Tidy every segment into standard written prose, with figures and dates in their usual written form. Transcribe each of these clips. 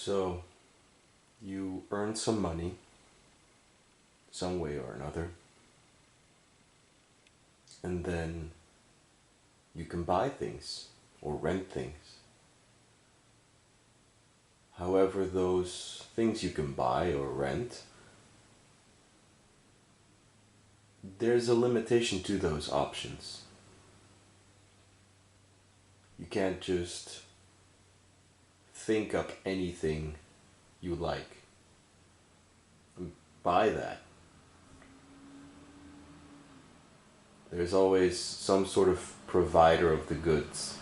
So, you earn some money, some way or another, and then you can buy things or rent things. However, those things you can buy or rent, there's a limitation to those options. You can't just think up anything you like and buy that. There's always some sort of provider of the goods.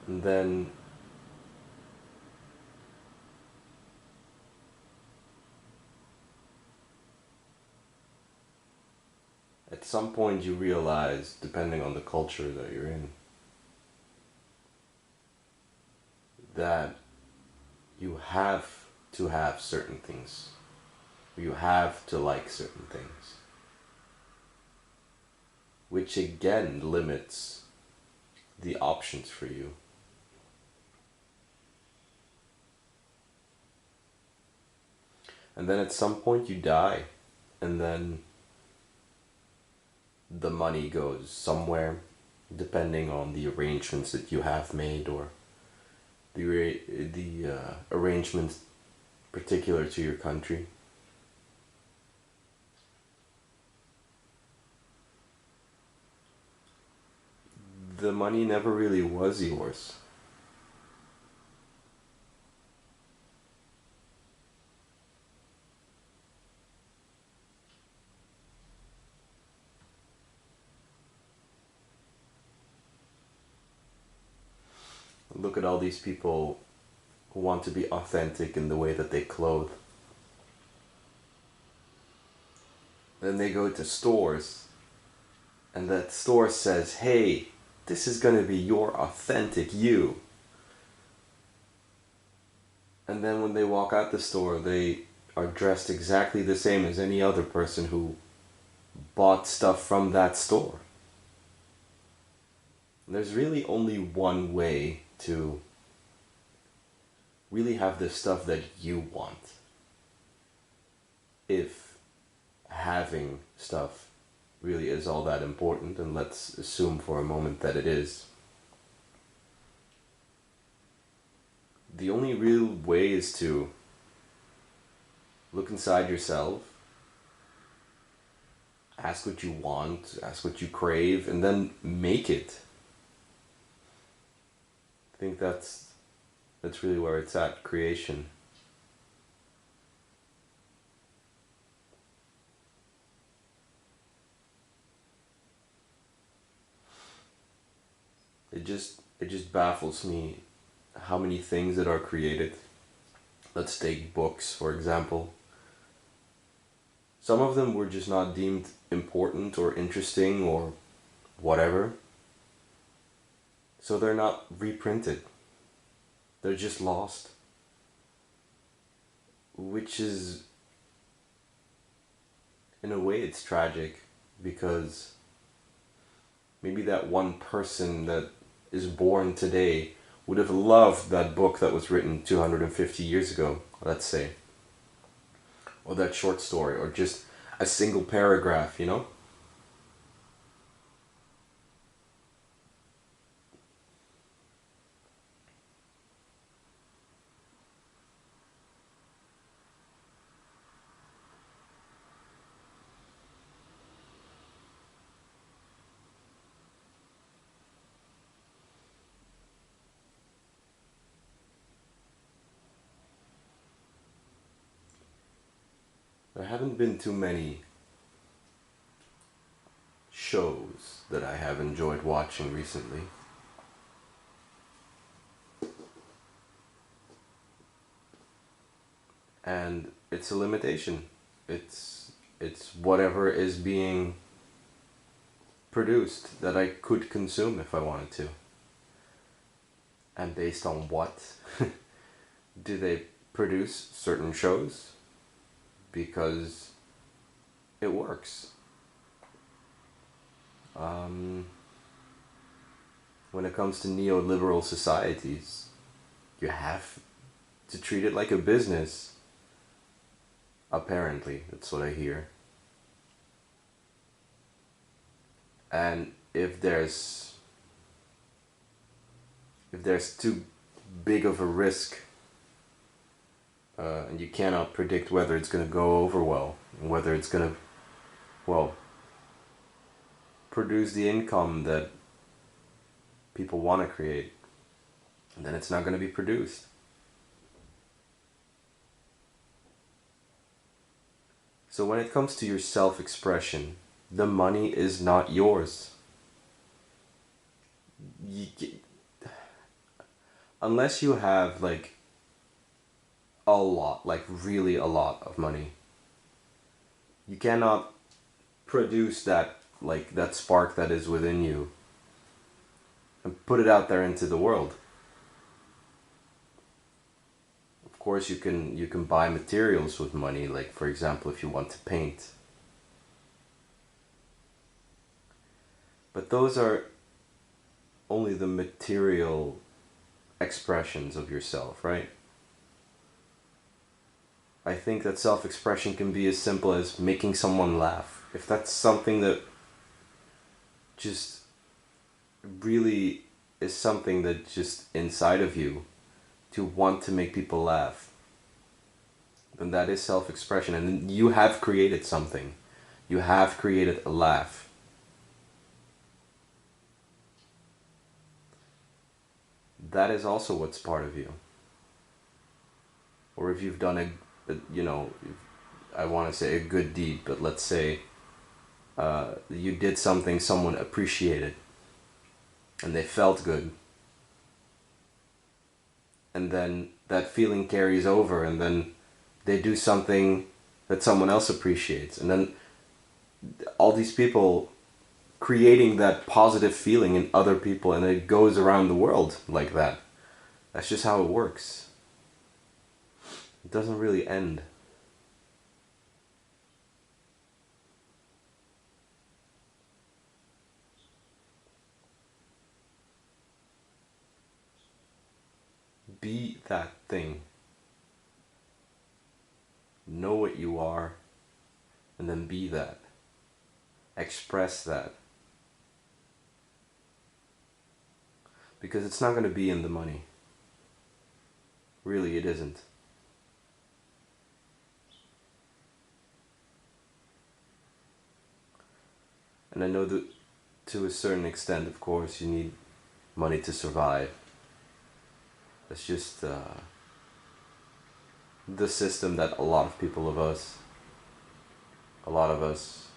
And then at some point you realize, depending on the culture that you're in, that you have to have certain things. You have to like certain things. Which again limits the options for you. And then at some point you die, and then the money goes somewhere, depending on the arrangements that you have made, or the arrangements particular to your country. The money never really was yours. Look at all these people who want to be authentic in the way that they clothe. Then they go to stores, and that store says, hey, this is going to be your authentic you. And then when they walk out the store, they are dressed exactly the same as any other person who bought stuff from that store. There's really only one way to really have the stuff that you want. If having stuff really is all that important, and let's assume for a moment that it is, the only real way is to look inside yourself, ask what you want, ask what you crave, and then make it. I think that's really where it's at, creation. It just baffles me how many things that are created. Let's take books, for example. Some of them were just not deemed important or interesting or whatever. So they're not reprinted. They're just lost. Which is, in a way, it's tragic, because maybe that one person that is born today would have loved that book that was written 250 years ago, let's say. Or that short story, or just a single paragraph, you know? There haven't been too many shows that I have enjoyed watching recently. And it's a limitation. It's whatever is being produced that I could consume if I wanted to. And based on what? Do they produce certain shows? Because it works. when it comes to neoliberal societies, you have to treat it like a business. Apparently, that's what I hear. And if there's too big of a risk, and you cannot predict whether it's going to go over well, and whether it's going to, well, produce the income that people want to create, then it's not going to be produced. So when it comes to your self-expression, the money is not yours. You, unless you have like a lot, like really a lot of money, you cannot produce that, like that spark that is within you and put it out there into the world. Of course you can buy materials with money, like for example if you want to paint. But those are only the material expressions of yourself, right? I think that self-expression can be as simple as making someone laugh. If that's something that just really is something that just inside of you, to want to make people laugh, then that is self-expression, and you have created something. You have created a laugh. That is also what's part of you. Or if you've done I want to say a good deed, but let's say you did something someone appreciated and they felt good, and then that feeling carries over, and then they do something that someone else appreciates, and then all these people creating that positive feeling in other people, and it goes around the world like that. That's just how it works. It doesn't really end. Be that thing. Know what you are, and then be that. Express that. Because it's not going to be in the money. Really, it isn't. And I know that to a certain extent, of course, you need money to survive. That's just the system that a lot of us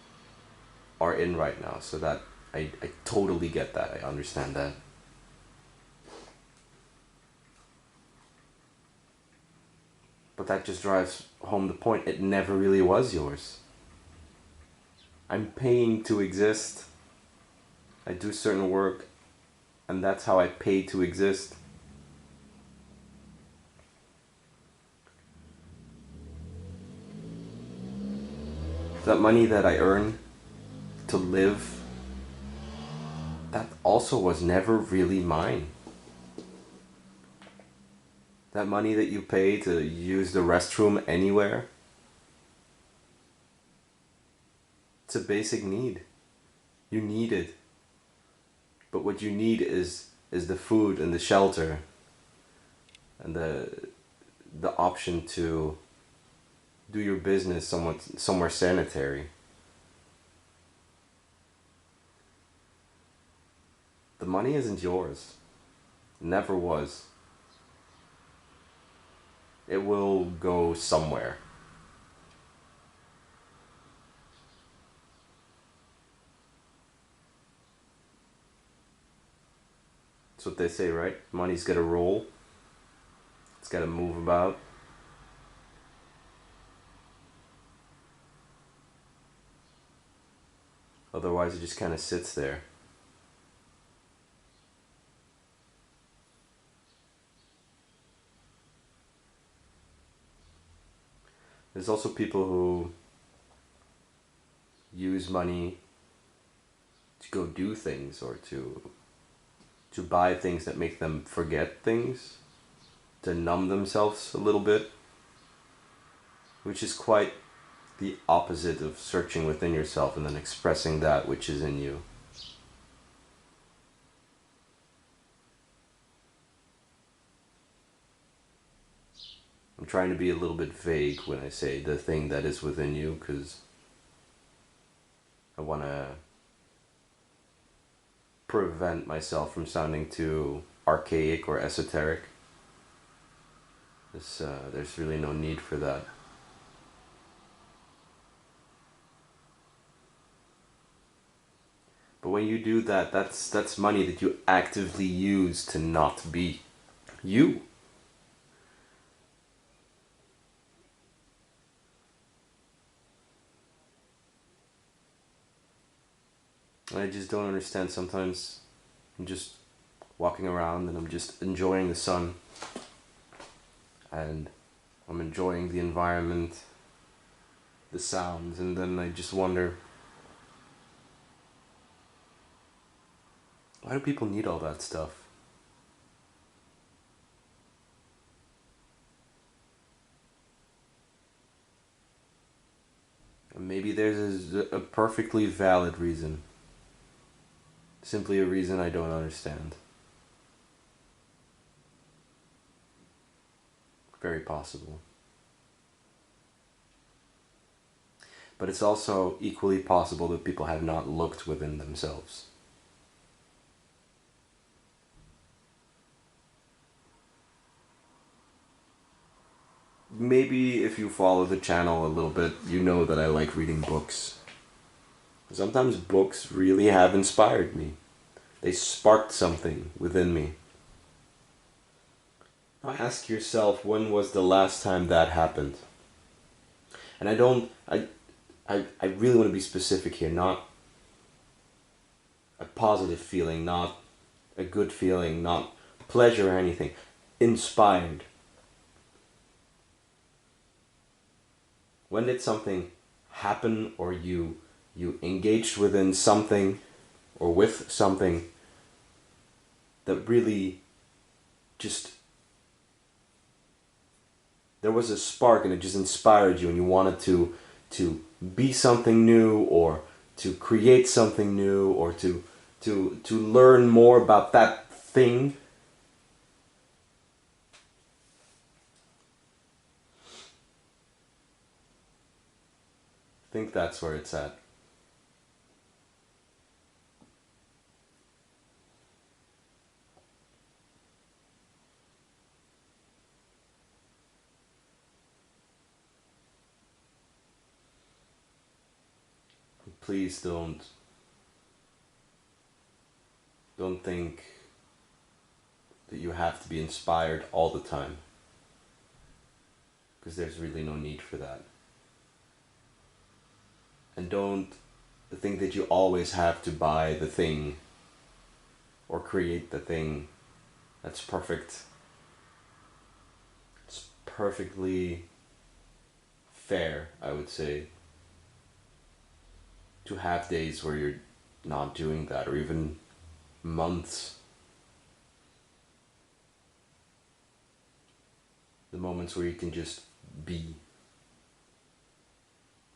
are in right now. So that I totally get that. I understand that. But that just drives home the point. It never really was yours. I'm paying to exist. I do certain work, and that's how I pay to exist. That money that I earn to live, that also was never really mine. That money that you pay to use the restroom anywhere, it's a basic need. You need it. But what you need is the food and the shelter and the option to do your business somewhere sanitary. The money isn't yours. It never was. It will go somewhere. That's what they say, right? Money's gotta roll. It's gotta move about. Otherwise, it just kind of sits there. There's also people who use money to go do things or to to buy things that make them forget things, to numb themselves a little bit, which is quite the opposite of searching within yourself and then expressing that which is in you. I'm trying to be a little bit vague when I say the thing that is within you, because I want to prevent myself from sounding too archaic or esoteric. There's really no need for that. But when you do that, that's money that you actively use to not be you. And I just don't understand. Sometimes I'm just walking around and I'm just enjoying the sun and I'm enjoying the environment, the sounds, and then I just wonder, why do people need all that stuff? And maybe there's a perfectly valid reason. Simply a reason I don't understand. Very possible. But it's also equally possible that people have not looked within themselves. Maybe if you follow the channel a little bit, you know that I like reading books. Sometimes books really have inspired me. They sparked something within me. Now ask yourself, when was the last time that happened? And I really want to be specific here, not a positive feeling, not a good feeling, not pleasure or anything. Inspired. When did something happen, or you engaged within something or with something that really just, there was a spark and it just inspired you and you wanted to be something new, or to create something new, or to learn more about that thing? I think that's where it's at. Please don't think that you have to be inspired all the time, because there's really no need for that. And don't think that you always have to buy the thing or create the thing that's perfect. It's perfectly fair, I would say, to have days where you're not doing that, or even months. The moments where you can just be,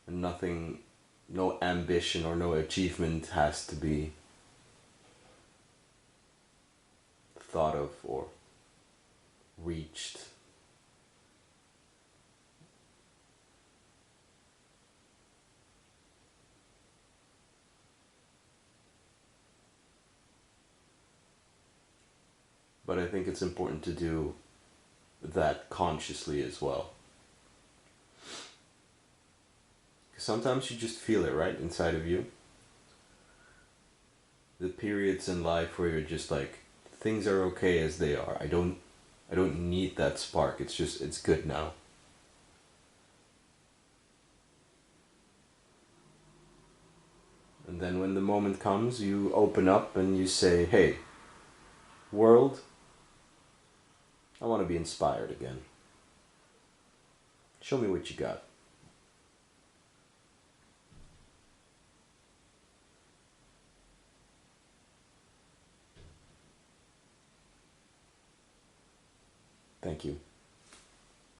and nothing, no ambition or no achievement has to be thought of or reached. But I think it's important to do that consciously as well. Because sometimes you just feel it, right, inside of you. The periods in life where you're just like, things are okay as they are. I don't need that spark. It's good now. And then when the moment comes, you open up and you say, hey, world, I want to be inspired again. Show me what you got. Thank you.